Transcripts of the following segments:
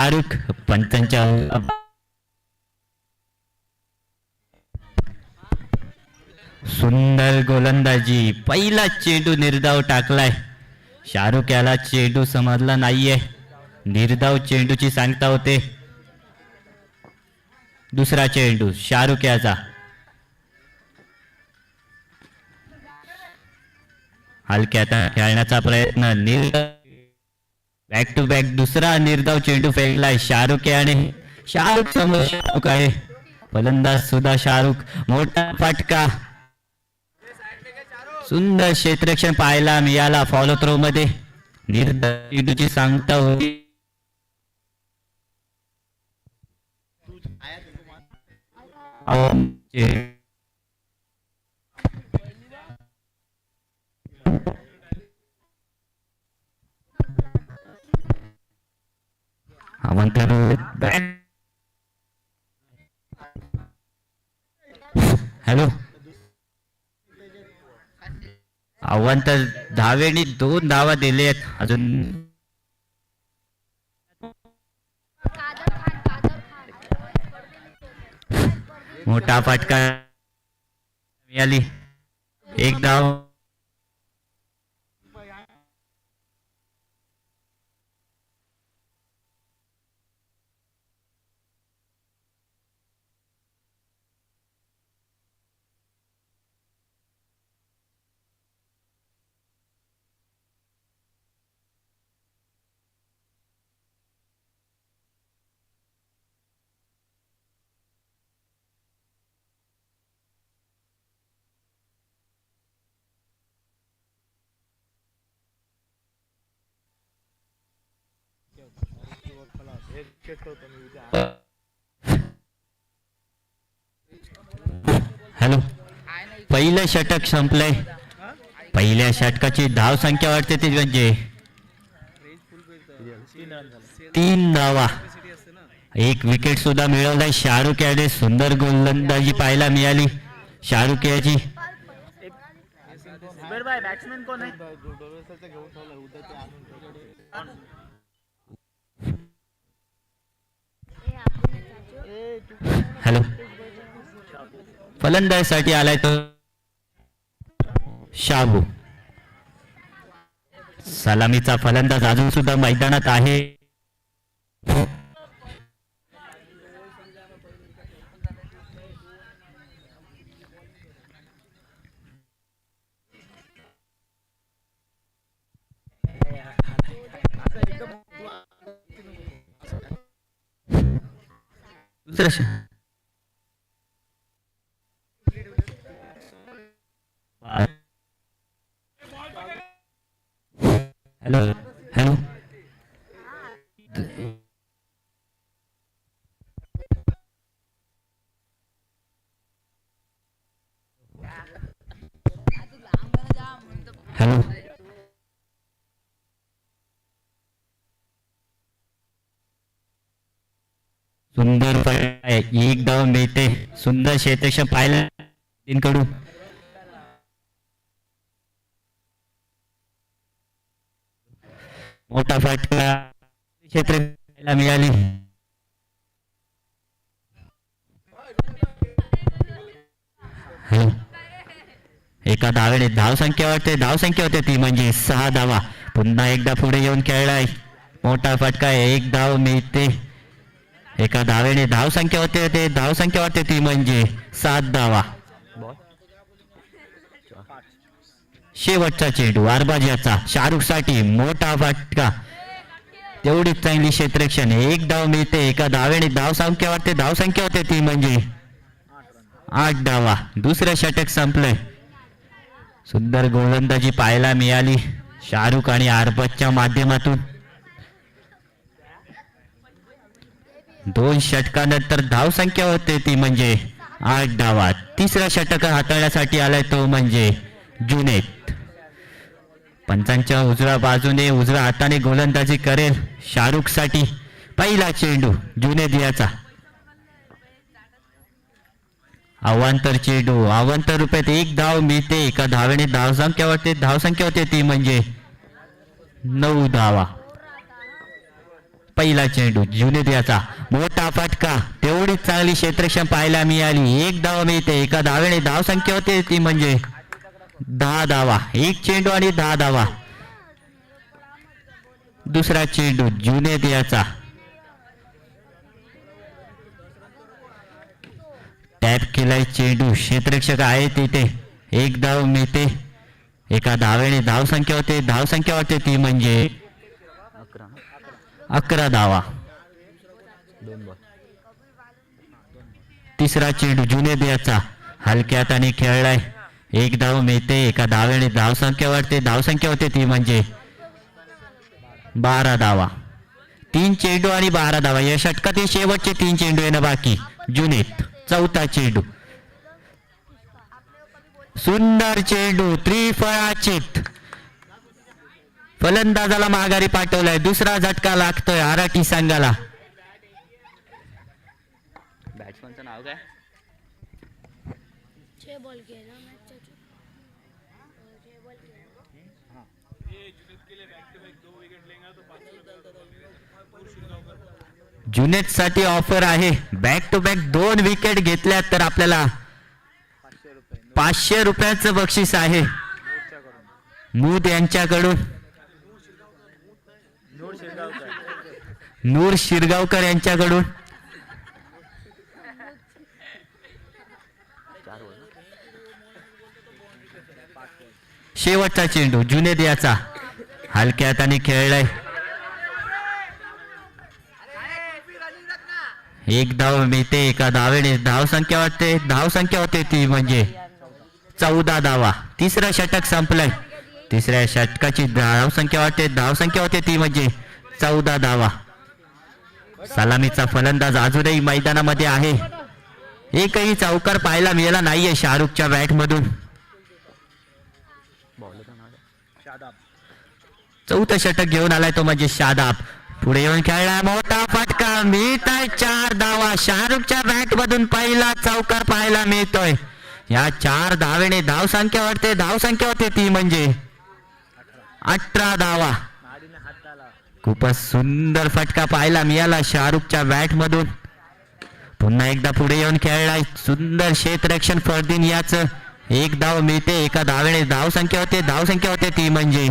शाहरुख पंचांच्या सुंदर गोलंदाजी, पहिला चेंडू निर्धाव टाकलाय. शाहरुख याला चेंडू समजला नाहीये, निर्धाव चेंडूची सांगता होते. दुसरा चेंडू शाहरुख याचा, हलक्यात खेळण्याचा प्रयत्न, बॅक टू बॅक दुसरा निर्धाव चेंडू फेकलाय शाहरुख याने. शाहरुख समोर शाहरुख आहे, फलंदाज सुद्धा शाहरुख. मोठा फटका, सुंदर क्षेत्ररक्षण पाहायला मिळाला फॉलो थ्रो मध्ये. निर्धाव चेंडूची सांगता होती. हॅलो, अवंत धावेने 2 धावा दिले आहेत. अजून मोठा फटका मिळाली, 1 धाव. हॅलो, पहिलं षटक संपलंय. पहिल्या षटकाची धाव संख्या वाढते ती म्हणजे 3 धावा. 1 विकेट सुद्धा मिळवलाय शाहरुख याने. सुंदर गोलंदाजी पाहायला मिळाली शाहरुख याची. हॅलो, फलंदाजीसाठी आलाय तो शाबू. सलामीचा फलंदाज अजून सुद्धा मैदानात आहे. हॅलो हॅलो, हॅलो, सुंदर 1 धाव मिळते. सुंदर क्षेत्ररक्षण पाहिलं तीनकडून. मोठा फटका क्षेत्र मिळाली. एका धावेने धाव संख्या वाढते. धाव संख्या होते ती म्हणजे 6 धावा. पुन्हा एकदा पुढे येऊन खेळलाय. मोठा फटका, 1 धाव मिळते. एका धावेने धाव संख्या होते ते धाव संख्या वाढते ती म्हणजे 7 धावा. शेवटचा चेंडू आरबाजाचा शाहरुख साठी. मोठा फटका, तेवढीच चांगली क्षेत्ररक्षण. 1 धाव मिळते. एका धावेने धाव संख्या वाढते. धाव संख्या होते ती म्हणजे 8 धावा. दुसरं षटक संपलंय. सुंदर गोलंदाजी पाहायला मिळाली शाहरुख आणि आरबाजच्या माध्यमातून. 2 षटकानंतर धाव संख्या होते ती म्हणजे 8 धावा. तिसरा षटक हाताळण्यासाठी आलाय तो म्हणजे जुनेद. पंचांच्या उजव्या बाजूने उजव्या हाताने गोलंदाजी करेल शाहरुख साठी. पहिला चेंडू जुनेद याचा. अवांतर चेंडू, अवांतर रुपयात 1 धाव मिळते. एका धावेने धाव संख्या होते ती म्हणजे 9 धावा. पहिला चेंडू जुनेद याचा मोठा फटका, तेवढीच चांगली क्षेत्ररक्षण पाहायला मिळाली. एक धाव मिळते, एका धावेने धाव संख्या होते ती म्हणजे 10 धावा. एक चेंडू आणि 10 धावा. दुसरा चेंडू जुनेद याचा टॅप केलाय चेंडू, क्षेत्ररक्षक आहे तिथे. एक धाव मिळते, एका धावेने धाव संख्या होते ती म्हणजे 11 धावा. तिसरा चेंडू जुनेद याचा हलक्या हाताने खेळलाय. एक धाव मिळते, एका धावेने धाव संख्या होते ती म्हणजे 12 धावा. 3 चेंडू आणि 12 धावा. या षटकातील शेवटचे 3 चेंडू येणं बाकी. जुनेद चौथा चेंडू, सुंदर चेंडू, त्रिफळाचीत. फलंदाजाला माघारी पाठवलाय. दुसरा झटका लागतोय आराठी संघाला. बॅट्समनचं नाव काय? जुनेद साठी ऑफर आहे. बॅक टू बॅक 2 विकेट घेतल्या तर आपल्याला 500 रुपयाचं बक्षीस आहे. मूद यांच्याकडून, नूर शिरगावकर यांच्याकडून. शेवटचा चेंडू जुनेद याचा हलक्या हाताने खेळलाय. एक धाव मिळते, एका धावेने धाव संख्या होते ती म्हणजे 14 धावा. तिसरा षटक संपलाय. तिसऱ्या षटकाची धाव संख्या होते ती म्हणजे 14 धावा. सलामीचा फलंदाज अजूनही मैदानामध्ये आहे. एकही चौकार पाहायला मिळाला नाहीये शाहरुखच्या बॅट मधून. चौथा षटक घेऊन आलाय तो म्हणजे शादाब. पुढे येऊन खेळला, मोठा फटका, मिळताय 4 धावा. शाहरुखच्या बॅट मधून पहिला चौकार पाहायला मिळतोय. या 4 धावेने धाव संख्या होते ती म्हणजे 18 धावा. खूपच सुंदर फटका पाहायला मिळाला शाहरुखच्या बॅट मधून. पुन्हा एकदा पुढे येऊन खेळलाय, सुंदर क्षेत्ररक्षण फरदीन याचं. एक धाव मिळते, एका धावेने धाव संख्या होते ती म्हणजे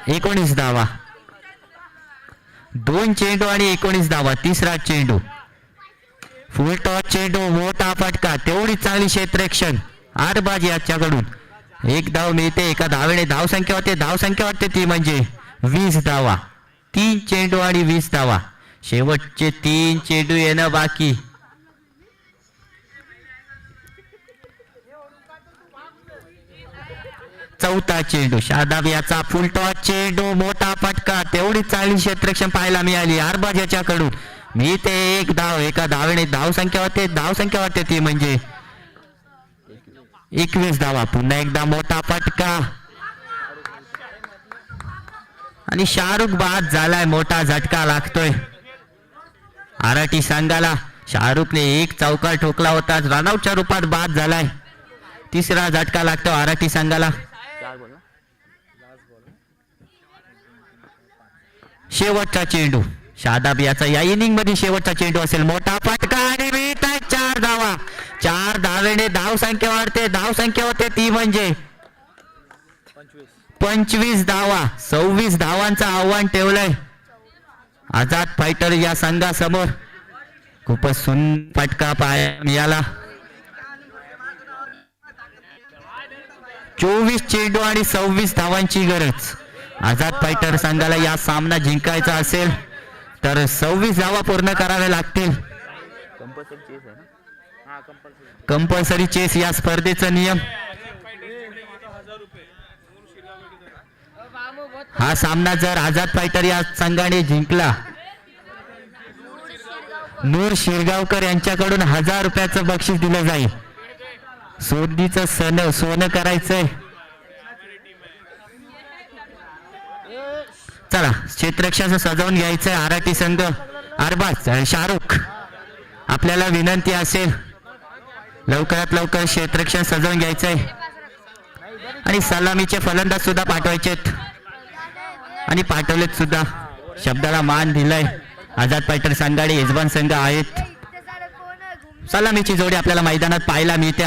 19 धावा. 2 चेंडू आणि 19 धावा. तिसरा चेंडू फुल टॉस चेंडू, मोठा फटका, तेवढी चांगली क्षेत्ररक्षण आरबाज याच्याकडून. एक धाव मिळते, एका धावेने धाव संख्या होते ती म्हणजे 20 धावा. 3 चेंडू आणि 20 धावा. शेवटचे 3 चेंडू येणं बाकी. चौथा चेंडू शादाब याचा फुल टॉस चेंडू, मोठा फटका, तेवढी चांगली क्षेत्ररक्षण पाहायला मिळाली आरबाज याच्याकडून. मी ते एक धाव, एका धावेने धाव संख्या होते ती म्हणजे 21 धावा. पुन्हा एकदा मोठा फटका आणि शाहरुख बाद झालाय. मोठा झटका लागतोय आराठी संघाला. शाहरुखने एक चौकार ठोकला होता, रनआउटच्या रूपात बाद झालाय. तिसरा झटका लागतो आराठी संघाला. शेवटचा चेंडू शादाब याचा या इनिंग मध्ये शेवटचा चेंडू असेल. मोठा फटका आणि मिळताय 4 धावा. 4 धावेने धाव संख्या होते ती म्हणजे 25 धावा. 26 धावांचं आव्हान ठेवलंय आझाद फायटर या संघासमोर. खूपच सुंदर फटका पाहायला मिळाला. 24 चेंडू आणि 26 धावांची गरज. आझाद फायटर संघाला या सामना जिंकायचा असेल तर 26 धावा पूर्ण कराव्या लागतील. कंपल्सरी चेस या स्पर्धेचा नियम. हा सामना जर आझाद फायटर या संघाने जिंकला, नूर शिरगावकर यांच्याकडून 1000 रुपयाचं बक्षीस दिलं जाईल. सोनं करायचंय. चला, क्षेत्ररक्षण सजवून घ्यायचंय आराठी संघ. अरबाज शाहरुख, आपल्याला विनंती असेल लवकरात लवकर क्षेत्ररक्षण सजवून घ्यायचंय आणि सलामीचे फलंदाज सुद्धा पाठवायचेत आणि पाठवलेत सुद्धा. शब्दाला मान दिलाय. आझाद फायटर संघाडी यजमान संघ आहेत. सलामीची जोडी आपल्याला मैदानात पाहायला मिळते.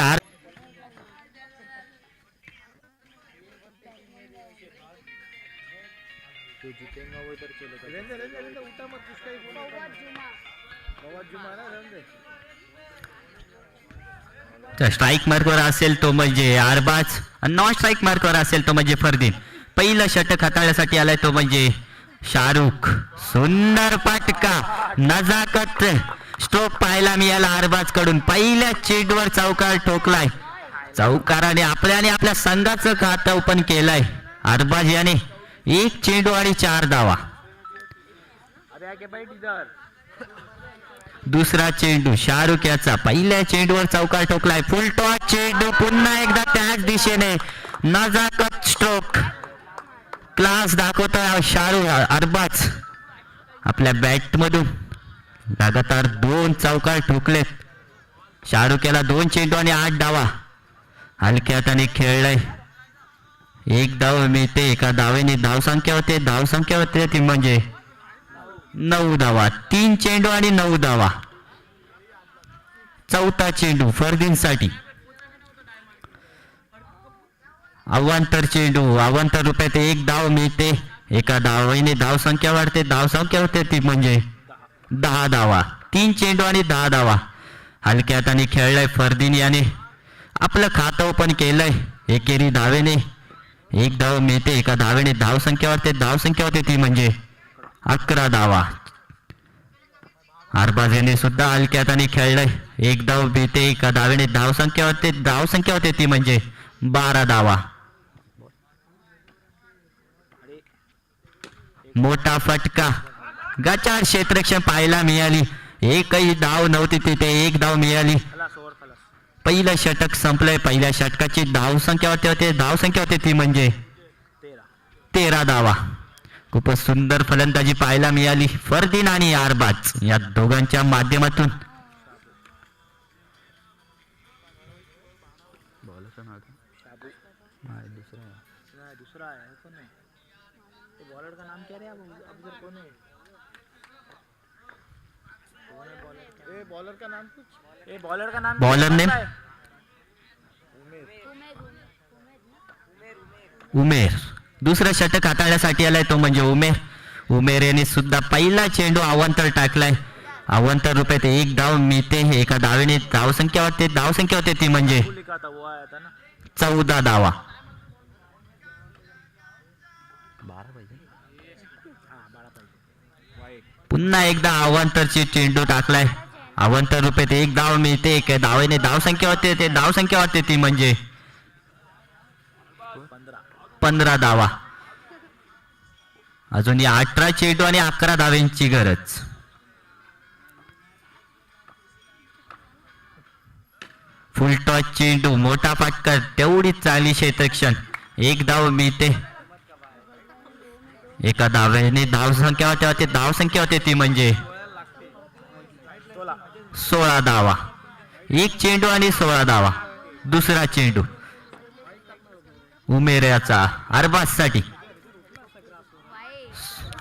स्ट्राईक मार्कवर असेल तो म्हणजे आरबाज, नॉन स्ट्राईक मार्कवर असेल तो म्हणजे फरदीन. पहिलं षटक हाताळण्यासाठी आलाय तो म्हणजे शाहरुख. सुंदर फटका, नजाकत स्ट्रोक पाहायला मिळाला आरबाज कडून. पहिल्या चेंडूवर चौकार ठोकलाय. चौकाराने आपल्या संघाचं खातं ओपन केलंय. आरबाज याने 1 चेंडू आणि 4 धावा. दुसरा चेंडू शाहरुख याचा. पहिल्या चेंडूवर चौकार ठोकलाय. फुल टॉस चेंडू पुन्हा एकदा त्याच दिशेने. नजाकत स्ट्रोक, क्लास दाखवतोय शाहरुख. अरबाज आपल्या बॅट मधून लगातार 2 चौकार ठोकलेत. शाहरुख याला 2 चेंडू आणि 8 धावा. हलक्या हाताने खेळलंय. 1 धाव मिळते. एका धावेने धावसंख्या होते ती म्हणजे 9 धावा. 3 चेंडू आणि 9 धावा. चौथा चेंडू फरदीनसाठी. अवांतर चेंडू, अवांतर रुपयात 1 धाव मिळते. एका धावेने धावसंख्या होते ती म्हणजे 10 धावा. 3 चेंडू आणि 10 धावा. हलक्या हाताने खेळलाय फरदीन याने. आपलं खातं ओपन केलंय. एकेरी धावेने 1 धाव मिळते. एका धावेने धावसंख्या होते ती म्हणजे 11 धावा. अरबाज याने सुद्धा हलक्या हाताने खेळलंय. 1 धाव मिळते. एका धावेने धावसंख्या होते ती म्हणजे 12 धावा. मोठा फटका, गचाळ क्षेत्ररक्षण पाहायला मिळाली. एकही धाव नव्हती तिथे. 1 धाव मिळाली. पहिलं षटक संपलंय. पहिल्या षटकाची धावसंख्या होते ती म्हणजे 13 धावा. खूपच सुंदर फलंदाजी पाहायला मिळाली फरदीन आणि अरबाज या दोघांच्या माध्यमातून. बॉलर नेम उमेर. दुसरं षटक हाताळण्यासाठी आलाय तो म्हणजे उमेर याने सुद्धा पहिला चेंडू अवांतर टाकलाय. अवांतर रुपयात 1 धाव मिळते. एका धावेने धावसंख्या होते ती म्हणजे 14 धावा. पुन्हा एकदा अवांतरची चेंडू टाकलाय. अवांतर रुपयात 1 धाव मिळते. एका धावेने धावसंख्या होते ती म्हणजे 15 धावा. अजून या 18 चेंडू आणि 11 धाव्यांची गरज. फुल टॉस चेंडू, मोठा फटका, तेवढीच चांगली क्षेत्ररक्षण. 1 धाव मिळते. एका धावेने धावसंख्या होते ती म्हणजे 16 धावा. 1 चेंडू आणि 16 धावा. दुसरा चेंडू उमेऱ्याचा अरबाजसाठी.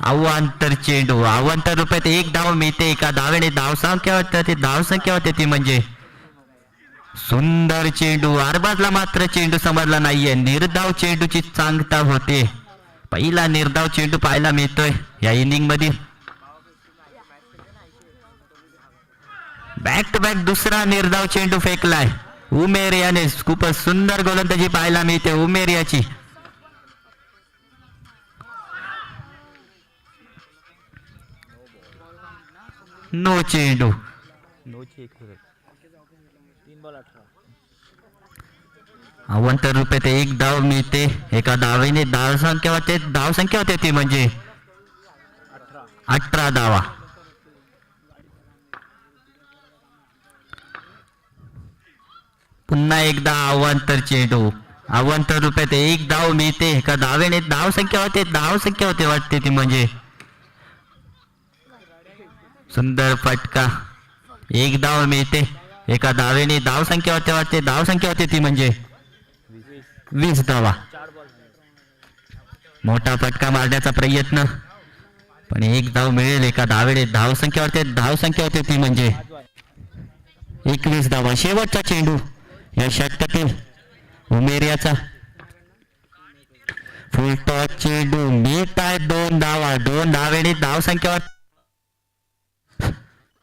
अवांतर चेंडू, अवांतर रुपयात 1 धाव मिळते. एका धावेने धावसंख्या होते ती म्हणजे सुंदर चेंडू. अरबाजला मात्र चेंडू समजला नाहीये. निर्धाव चेंडूची सांगता होते. पहिला निर्धाव चेंडू पाहायला मिळतोय या इनिंग मध्ये. बॅक टू बॅक दुसरा निर्धाव चेंडू फेकलाय उमेर याने. खूपच सुंदर गोलंदाजी पाहायला मिळते उमेर याची. नो चेंडू. अवांतर रुपयात 1 धाव मिळते. एका धावेने धावसंख्या होते ती म्हणजे 18 धावा. पुन्हा एकदा अवांतर चेंडू. अवांतर रुपयात 1 धाव मिळते. एका धावेने धावसंख्या होते वाटते ती म्हणजे सुंदर फटका. 1 धाव मिळते. एका धावेने धावसंख्या होते ती म्हणजे 20 धावा. मोठा फटका मारण्याचा प्रयत्न. पण एक धाव मिळेल एका धावेने. धावसंख्या होते ती म्हणजे 21 धावा. शेवटचा चेंडू या षटकातील उमेरियाचा. फुल टॉस चेंडू मिळत आहे 2 धावा. 2 धावेने धावसंख्येवर.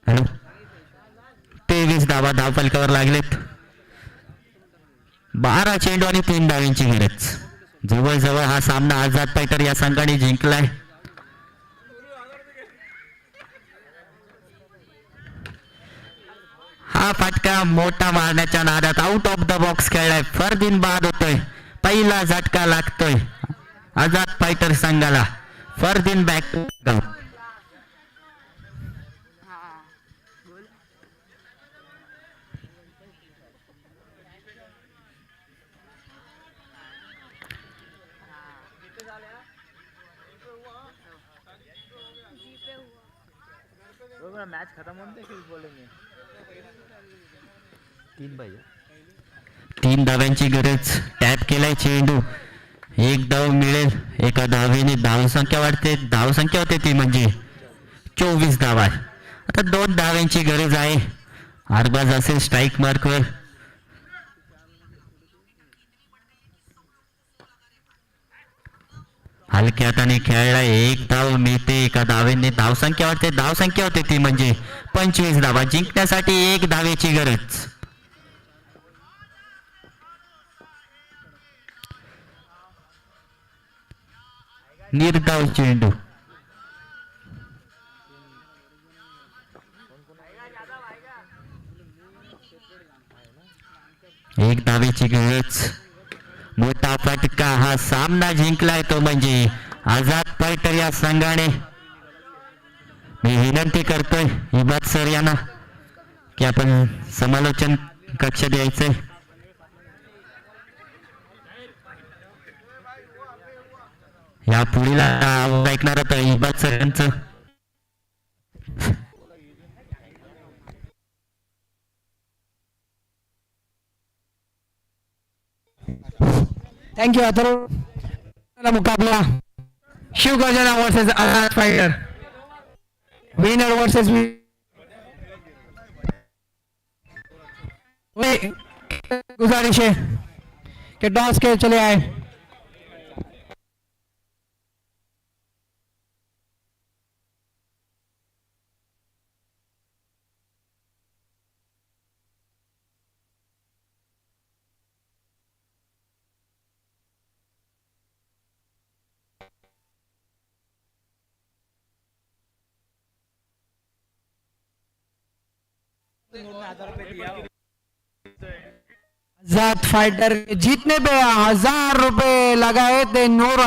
हॅलो 23 धावा धाव फलकावर लागलेत. 12 चेंडू आणि 3 धावांची गरज. जवळजवळ हा सामना आझाद फायटर या संघाने जिंकलाय. हा फटका मोठा मारण्याच्या नादात आउट ऑफ द बॉक्स खेळलाय. फरदीन बाद होतोय. पहिला झटका लागतोय आझाद फायटर संघाला. फरदीन बॅक. मैच खत्म होने फिर बोलेंगे 3 भाई. 3 धाव्यांची गरज. टॅप केलाय चेंडू. 1 धाव मिळेल एका धावेने धावसंख्या वाढते. धावसंख्या होते ती म्हणजे 24 धावा. आता 2 धाव्यांची गरज आहे. आरबाज असेल स्ट्राईक मार्कवर. हलक्या हाताने खेळला. 1 धाव मिळते एका धावेने धावसंख्या वाढते. धावसंख्या होते ती म्हणजे 25 धावा. जिंकण्यासाठी 1 धावेची गरज. निर्धाव चेंडू. 1 धावेची गरज. मोठा फटका. हा सामना जिंकलाय तो म्हणजे आझाद फायटर या संघाने. मी विनंती करतोय इबाद सर यांना की आपण समालोचन कक्ष द्यायचंय. या पुढील ऐकणार होतं इबाद सर यांचं. Thank you Atharva. मुकाबला शिव गर्जना versus Azad fighter. Winner versus गुजारिश है कि टॉस के चले आए. आजाद फाइटर जितने पे 1000 रुपए लगाए थे नूर